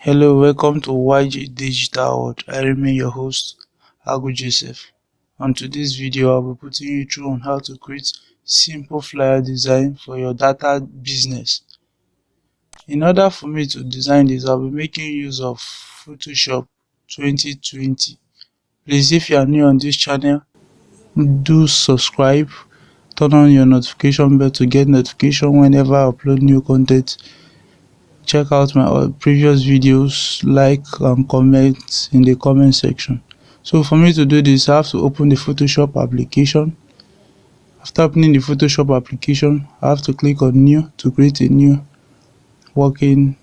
Hello, welcome to YG Digital World. I remain your host, Agu Joseph. On today's video, I'll be putting you through on how to create simple flyer design for your data business. In order for me to design this, I'll be making use of Photoshop 2020. Please, if you are new on this channel, do subscribe, turn on your notification bell to get notification whenever I upload new content. Check out my previous videos, like and comment in the comment section. So for me to do this, I have to open the Photoshop application. After opening the Photoshop application, I have to click on new to create a new working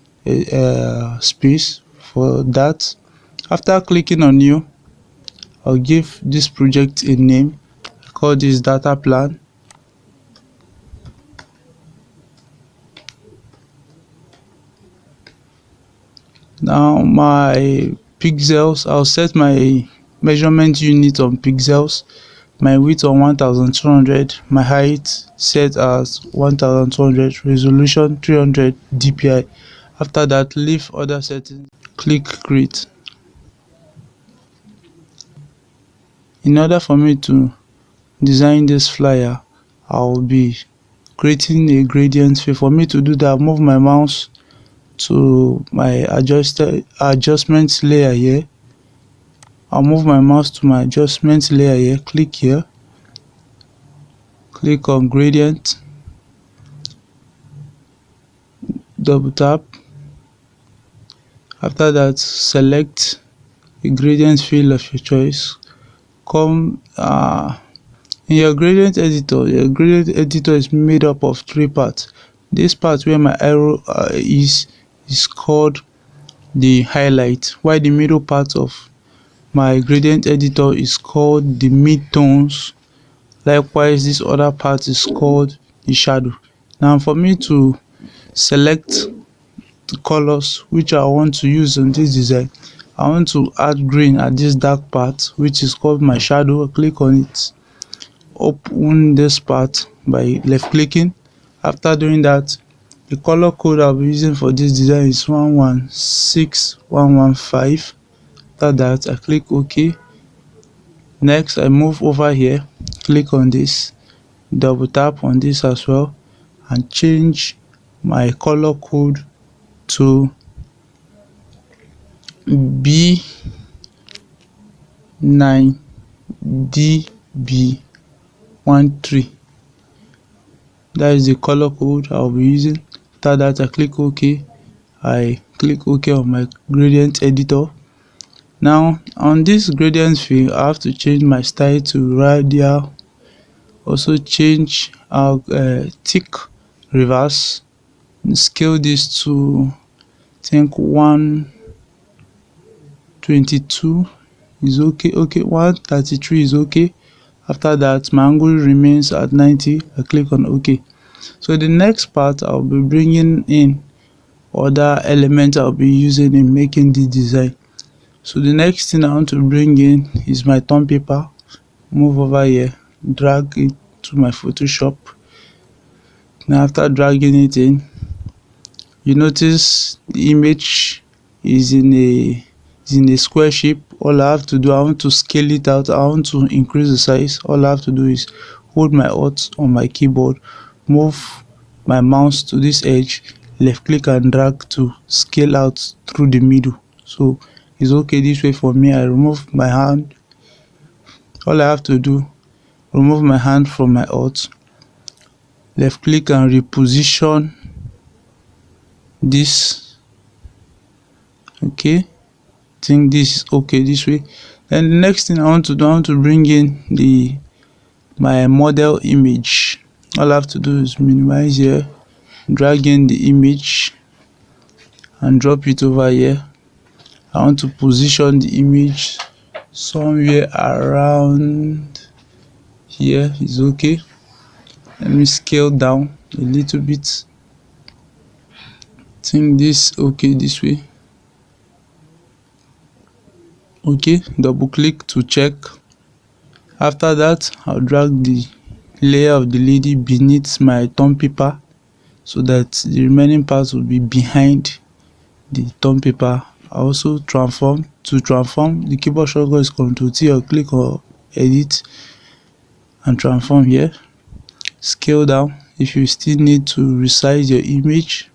space for that. After clicking on new, I'll give this project a name. Call this data plan. Now my pixels, I'll set my measurement unit on pixels, my width on 1200, my height set as 1200, resolution 300 dpi. After that, leave other settings, click create. In order for me to design this flyer, I'll be creating a gradient field. For me to do that, move my mouse to my adjustment layer here. I'll move my mouse to my adjustment layer here, click here, click on gradient, double tap. After that, select a gradient field of your choice. Come in your gradient editor. Your gradient editor is made up of three parts. This part where my arrow is called the highlight, while the middle part of my gradient editor is called the midtones. Likewise, this other part is called the shadow. Now for me to select the colors which I want to use in this design, I want to add green at this dark part, which is called my shadow. Click on it, open this part by left clicking. After doing that, the color code I'll be using for this design is 116115. After that, I click OK. Next, I move over here, click on this, double tap on this as well, and change my color code to B9DB13. That is the color code I'll be using. After that, I click OK. I click OK on my gradient editor. Now on this gradient field, I have to change my style to radial. Also change our thick reverse. Scale this to, I think, 122 is okay. 133 is okay. After that, my angle remains at 90. I click on OK. So the next part, I'll be bringing in other elements I'll be using in making the design. So the next thing I want to bring in is my tone paper. Move over here, drag it to my Photoshop. Now after dragging it in, you notice the image is in a square shape. All I have to do, I want to scale it out, I want to increase the size. All I have to do is hold my Alt on my keyboard, move my mouse to this edge, left click and drag to scale out through the middle. So it's okay this way for me. I remove my hand. All I have to do, remove my hand from my Alt, left click and reposition this. Okay, I think this is okay this way. Then the next thing I want to do, I want to bring in my model image. All I have to do is minimize here, drag in the image and drop it over here. I want to position the image somewhere around here. Is okay. Let me scale down a little bit. I think this okay this way. Okay, double click to check. After that, I'll drag the layer of the lady beneath my tone paper so that the remaining parts will be behind the tone paper. I also transform. To transform, the keyboard shortcut is Ctrl T, or click on edit and transform here. Scale down if you still need to resize your image.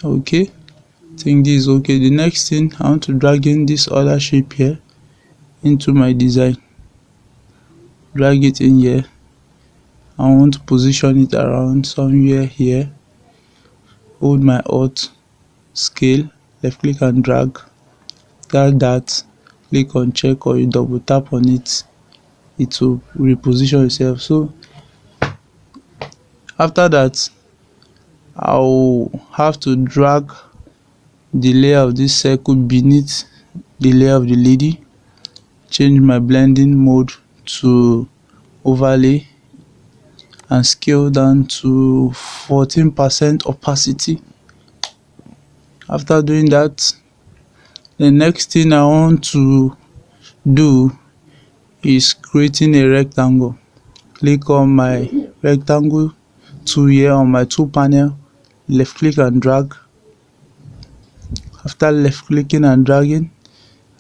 Okay, I think this is okay. The next thing, I want to drag in this other shape here into my design. Drag it in here. I want to position it around somewhere here. Hold my Alt, scale, left click and drag. After that, click on check, or you double tap on it, it will reposition itself. So after that, I'll have to drag the layer of this circle beneath the layer of the lady. Change my blending mode to overlay and scale down to 14% opacity. After doing that, the next thing I want to do is creating a rectangle. Click on my rectangle tool here on my tool panel, left click and drag. After left clicking and dragging,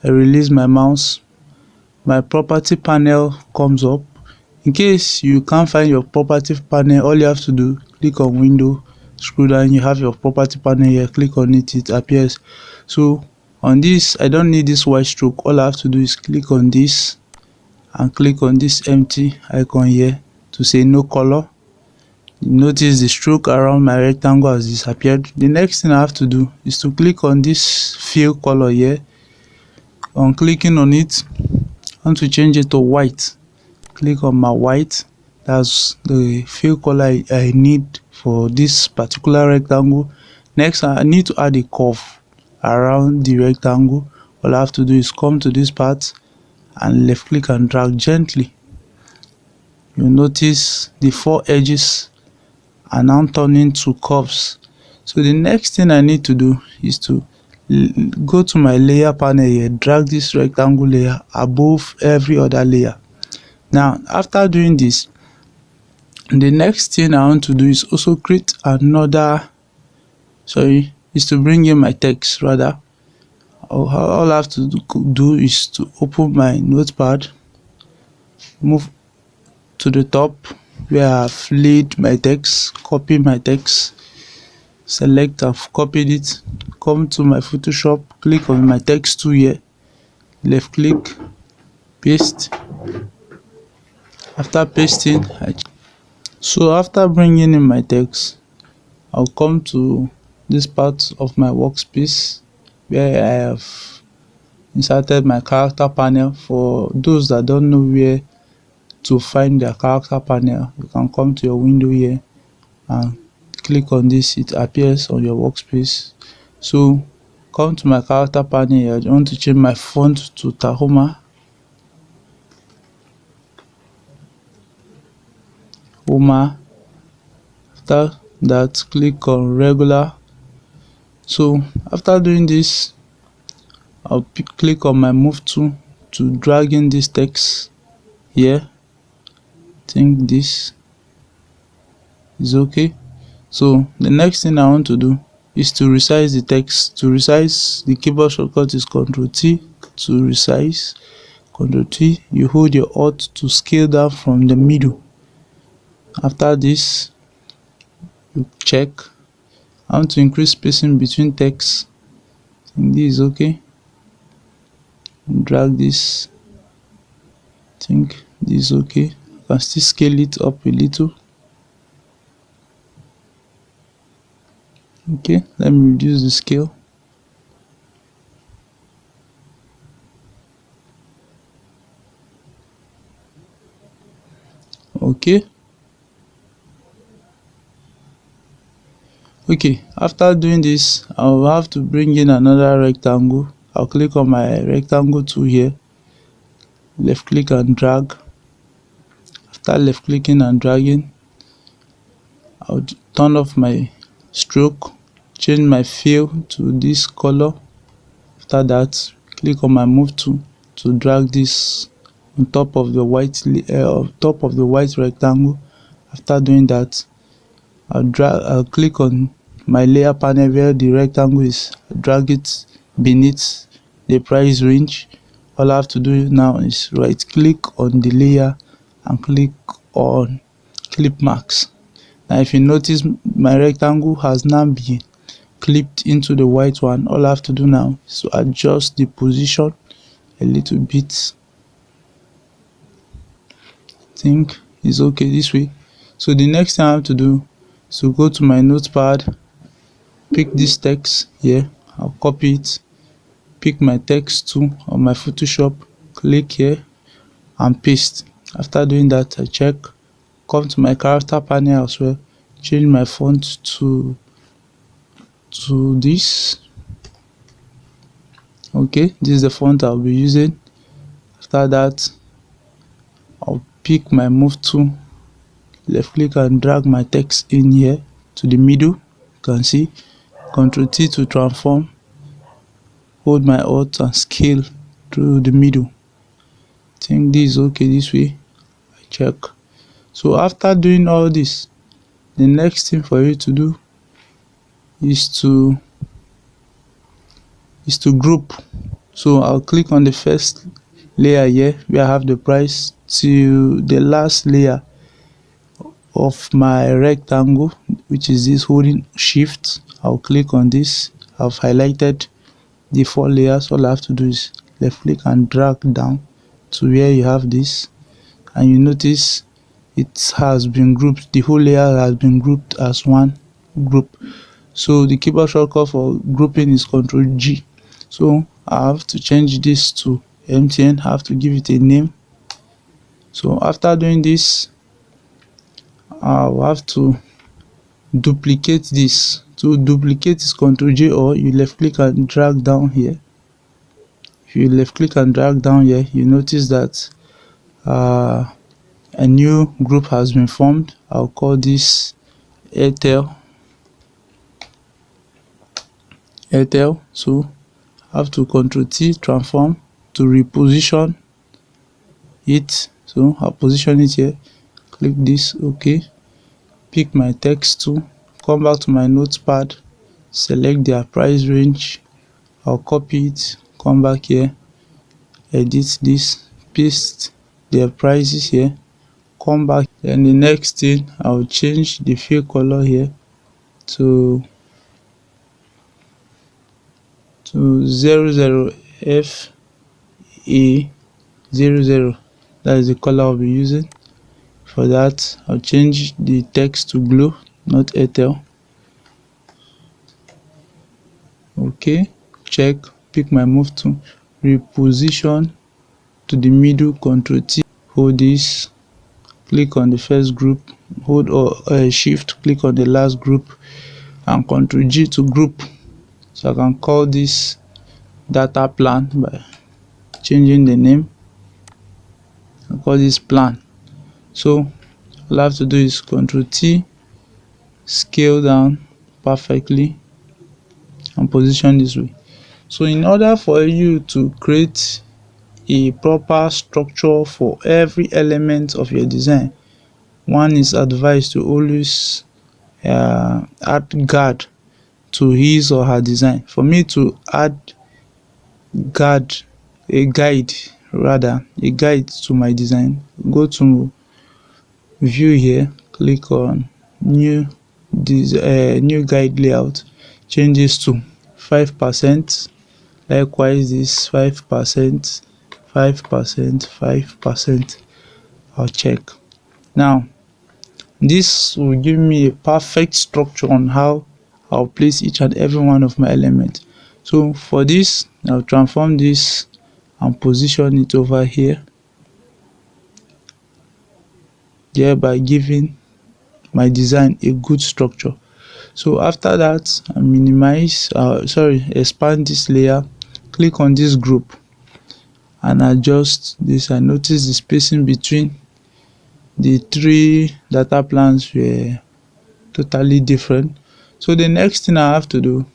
I release my mouse. My property panel comes up. In case you can't find your property panel, all you have to do, click on window, scroll down, you have your property panel here, click on it, it appears. So on this, I don't need this white stroke. All I have to do is click on this and click on this empty icon here to say no color. Notice the stroke around my rectangle has disappeared. The next thing I have to do is to click on this fill color here. On clicking on it, I want to change it to white. Click on my white. That's the fill color I need for this particular rectangle. Next, I need to add a curve around the rectangle. All I have to do is come to this part and left click and drag gently. You'll notice the four edges are now turning to curves. So the next thing I need to do is to go to my layer panel here, drag this rectangle layer above every other layer. Now after doing this, the next thing I want to do is also create another, is to bring in my text rather. All I have to do is to open my notepad, move to the top where I've laid my text, copy my text, select, I've copied it, come to my Photoshop, click on my text tool here, left click, paste. After pasting, so after bringing in my text, I'll come to this part of my workspace where I have inserted my character panel. For those that don't know where to find their character panel, you can come to your window here and click on this, it appears on your workspace. So come to my character panel here. I want to change my font to Tahoma. After that, click on regular. So after doing this, I'll click on my move tool to drag in this text here. I think this is okay. So the next thing I want to do is to resize the text. To resize, the keyboard shortcut is Ctrl T to resize. Ctrl T, you hold your Alt to scale down from the middle. After this, you check. I want to increase spacing between text. I think this is okay. Drag this. I think this is okay. You can still scale it up a little. Okay, let me reduce the scale. Okay. After doing this, I'll have to bring in another rectangle. I'll click on my rectangle tool here, left click and drag. After left clicking and dragging, I'll turn off my stroke, change my fill to this color. After that, click on my move tool to drag this on top of the white rectangle. After doing that, I'll click on my layer panel where the rectangle is, drag it beneath the price range. All I have to do now is right click on the layer and click on clip marks. Now if you notice, my rectangle has now been clipped into the white one. All I have to do now is to adjust the position a little bit. I think it's okay this way. So the next thing I have to do is to go to my notepad, pick this text here, I'll copy it, pick my text tool on my Photoshop, click here and paste. After doing that, I check, come to my character panel as well, change my font to this. Okay, this is the font I'll be using. After that, I'll pick my move tool, left click and drag my text in here to the middle. You can see, Ctrl T to transform, hold my alt and scale through the middle. I think this is okay this way. I check. So after doing all this, the next thing for you to do is to group. So I'll click on the first layer here where I have the price to the last layer of my rectangle, which is this, holding shift. I'll click on this. I've highlighted the 4 layers. All I have to do is left click and drag down to where you have this, and you notice it has been grouped. The whole layer has been grouped as one group. So the keyboard shortcut for grouping is Ctrl G. So I have to change this to MTN. I have to give it a name. So after doing this, I'll have to duplicate this. To duplicate is Ctrl J, or you left click and drag down here. If you left click and drag down here, you notice that a new group has been formed. I'll call this Airtel. So I have to Ctrl T transform to reposition it. So I'll position it here, click this, okay, pick my text tool, come back to my notepad, select their price range, I'll copy it, come back here, edit this, paste their prices here, come back. Then the next thing, I'll change the fill color here to 00FA00. That is the color I'll be using. For that, I'll change the text to blue, not Airtel. Okay, check, pick my move tool, reposition to the middle, Ctrl T, hold this, click on the first group, hold or shift, click on the last group, and Ctrl G to group. So I can call this data plan by changing the name. I call this plan. So all I have to do is Ctrl T, scale down perfectly and position this way. So in order for you to create a proper structure for every element of your design, one is advised to always add guard to his or her design. For me to add a guide to my design, go to view here, click on new guide layout, change this to 5%. Likewise this 5%, 5%, 5%. I'll check. Now this will give me a perfect structure on how I'll place each and every one of my elements. So for this, I'll transform this and position it over here, thereby giving my design a good structure. So after that, I expand this layer, click on this group and adjust this. I notice the spacing between the 3 data plans were totally different. So the next thing I have to do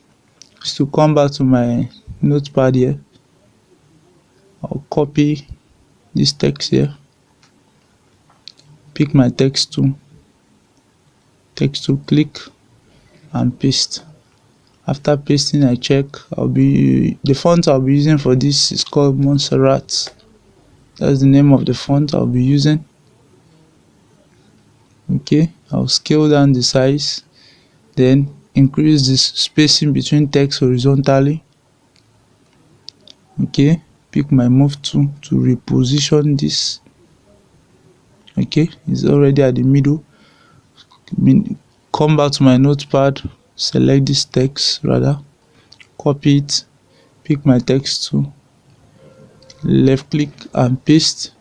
is to come back to my notepad here. I'll copy this text here, pick my text tool, click, and paste. After pasting, I check. The font I'll be using for this is called Montserrat. That's the name of the font I'll be using. Okay, I'll scale down the size, then increase the spacing between text horizontally. Okay, pick my move tool to reposition this. Okay, it's already at the middle. Come back to my notepad, select this text, copy it, pick my text tool, left click and paste.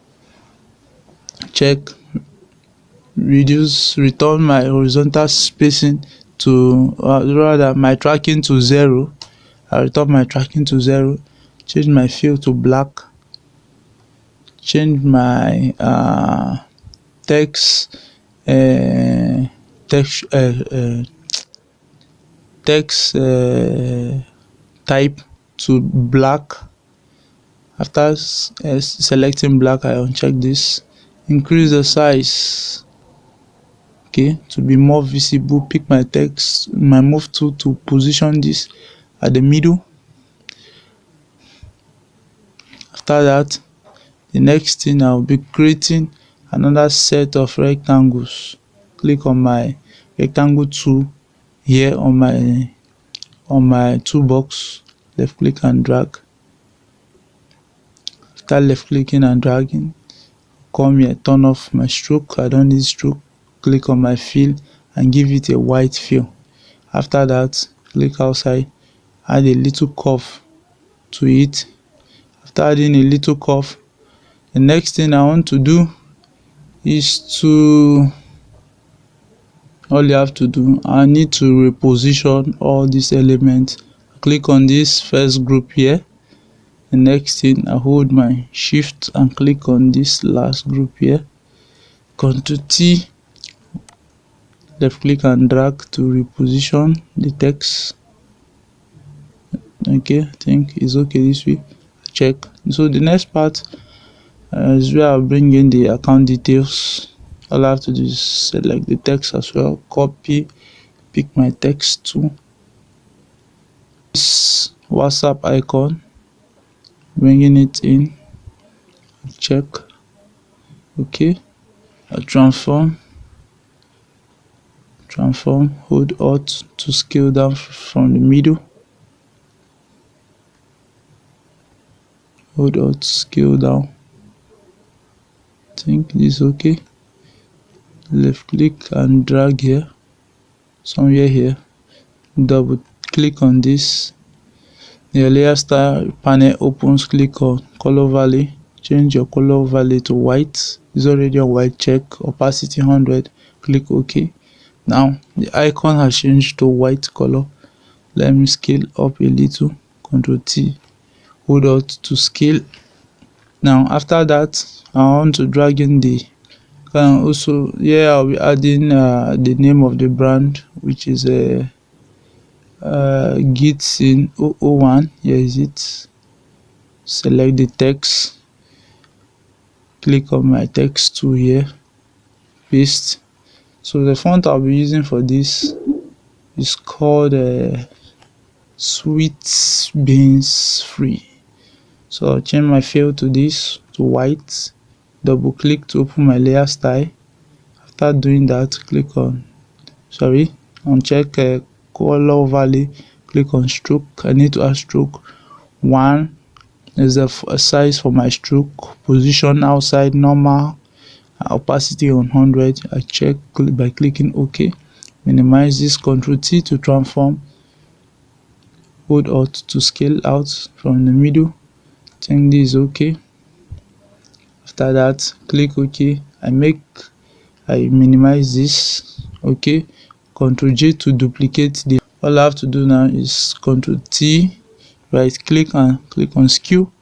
Check, return my horizontal spacing to my tracking to 0. I return my tracking to 0, change my fill to black, change my text text text type to black. After selecting black, I uncheck this, increase the size, okay, to be more visible. Pick my move tool to position this at the middle. After that, the next thing, I'll be creating another set of rectangles. Click on my rectangle tool here on my toolbox, left click and drag. After left clicking and dragging, come here, turn off my stroke. I don't need stroke. Click on my fill and give it a white fill. After that, click outside, add a little curve to it. After adding a little curve, the next thing I want to do is all you have to do, I need to reposition all these elements. Click on this first group here. The next thing, I hold my shift and click on this last group here. Ctrl T, left click and drag to reposition the text. Okay, I think it's okay this way. Check. So the next part is where I'll bring in the account details. All I have to do is select the text as well, copy, pick my text tool, this WhatsApp icon, bringing it in, check. Okay, transform, hold Alt to scale down from the middle, hold Alt, scale down. I think this is okay. Left click and drag here, somewhere here, double click on this. The layer style panel opens. Click on color valley, change your color valley to white. It's already on white. Check opacity 100, click OK. Now the icon has changed to white color. Let me scale up a little, Ctrl T, hold Alt to scale. Now after that, I want to drag in the also here I'll be adding the name of the brand, which is a Gitsin 001. Here is it. Select the text, click on my text tool here, paste. So the font I'll be using for this is called Sweet Beans Free. So I'll change my fill to this, to white, double click to open my layer style. After doing that, click on uncheck color valley, click on stroke. I need to add stroke 1 is a size for my stroke, position outside normal, opacity on 100. I check by clicking OK. Minimize this, Ctrl T to transform, hold Alt to scale out from the middle. I think this is okay. After that, click OK. I minimize this. Okay, Ctrl J to duplicate the. All I have to do now is Ctrl T, right click and click on skew.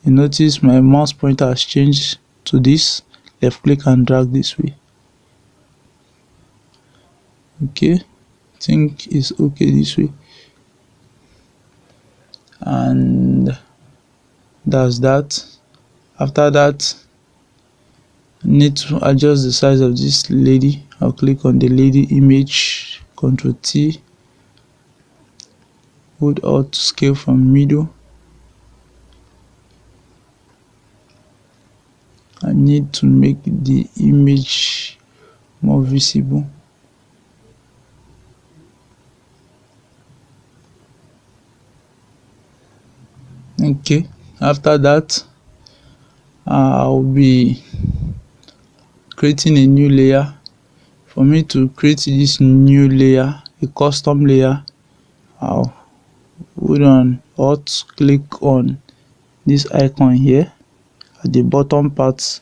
You notice my mouse pointer has changed to this. Left click and drag this way. Okay, I think it's okay this way, and that's that. After that, I need to adjust the size of this lady. I'll click on the lady image, Ctrl T, hold Alt to scale from middle. I need to make the image more visible. Okay, after that I'll be creating a new layer. For me to create this new layer, a custom layer, I'll hold on Alt, click on this icon here at the bottom part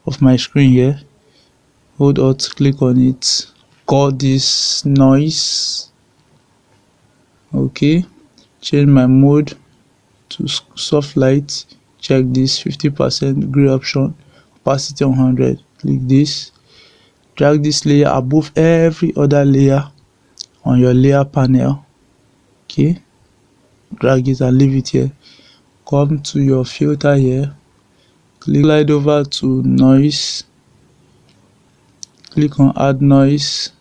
of my screen here, hold Alt, click on it, call this noise. Okay, change my mode to soft light, check this 50% gray option, opacity 100, click this, drag this layer above every other layer on your layer panel. Okay, drag it and leave it here. Come to your filter here, slide over to noise, click on add noise.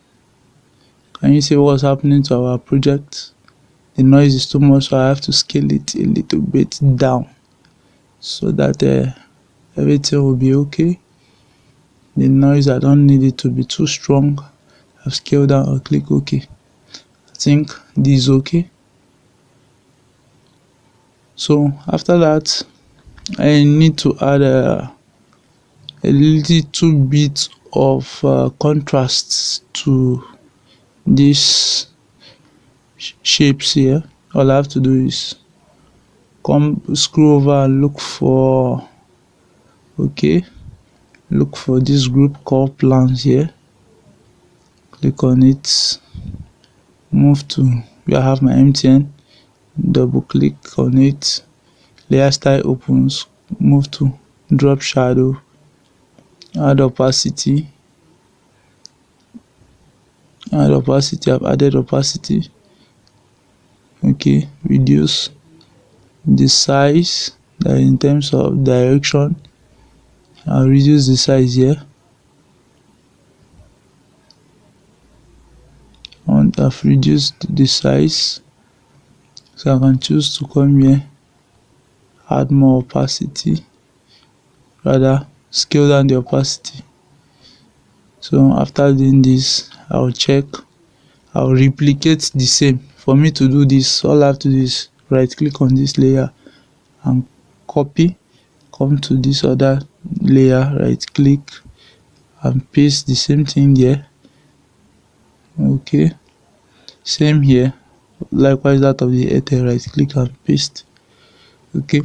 Can you see what's happening to our project? The noise is too much, so I have to scale it a little bit down so that everything will be okay. The noise, I don't need it to be too strong. I've scaled down and click OK. I think this is okay. So after that, I need to add a little bit of contrast to these shapes here. All I have to do is come scroll over and look for this group called plans here, click on it, move to where I have my MTN, double click on it, layer style opens, move to drop shadow, add opacity, I've added opacity. Okay, reduce the size, that in terms of direction I'll reduce the size here, and I've reduced the size, so I can choose to come here, add more opacity, rather scale down the opacity. So after doing this, I'll replicate the same. For me to do this, all I have to do is right click on this layer and copy, come to this other layer, right click and paste the same thing there. Okay, same here, likewise that of the header, right click and paste. Okay,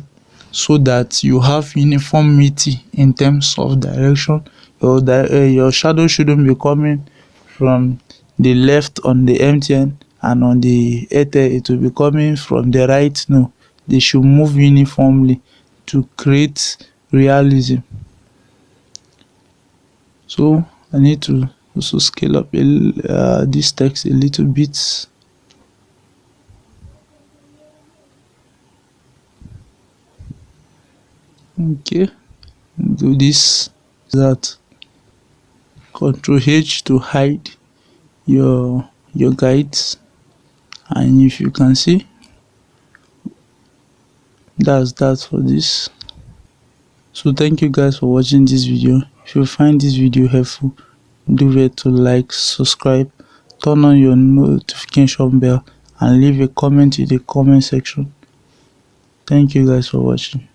so that you have uniformity in terms of direction. Your shadow shouldn't be coming from the left on the MTN, and on the header it will be coming from the right. No, they should move uniformly to create realism. So I need to also scale up this text a little bit. Okay, do this, that, Ctrl H to hide your guides, and if you can see, that's that for this. So thank you guys for watching this video. If you find this video helpful, do it to like, subscribe, turn on your notification bell, and leave a comment in the comment section. Thank you guys for watching.